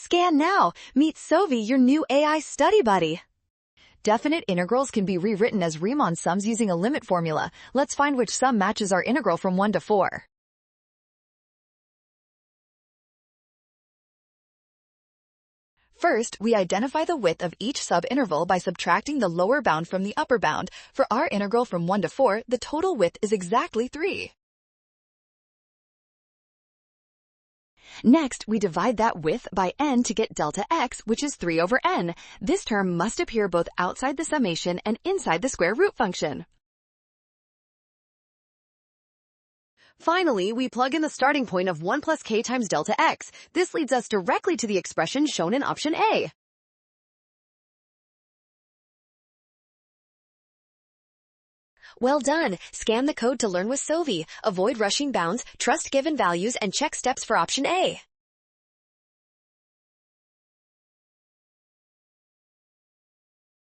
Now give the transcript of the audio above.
Scan now. Meet Sovi, your new AI study buddy. Definite integrals can be rewritten as Riemann sums using a limit formula. Let's find which sum matches our integral from 1 to 4. First, we identify the width of each subinterval by subtracting the lower bound from the upper bound. For our integral from 1 to 4, the total width is exactly 3. Next, we divide that width by n to get delta x, which is 3 over n. This term must appear both outside the summation and inside the square root function. Finally, we plug in the starting point of 1 plus k times delta x. This leads us directly to the expression shown in option A. Well done! Scan the code to learn with Sovi. Avoid rushing bounds, trust given values, and check steps for option A.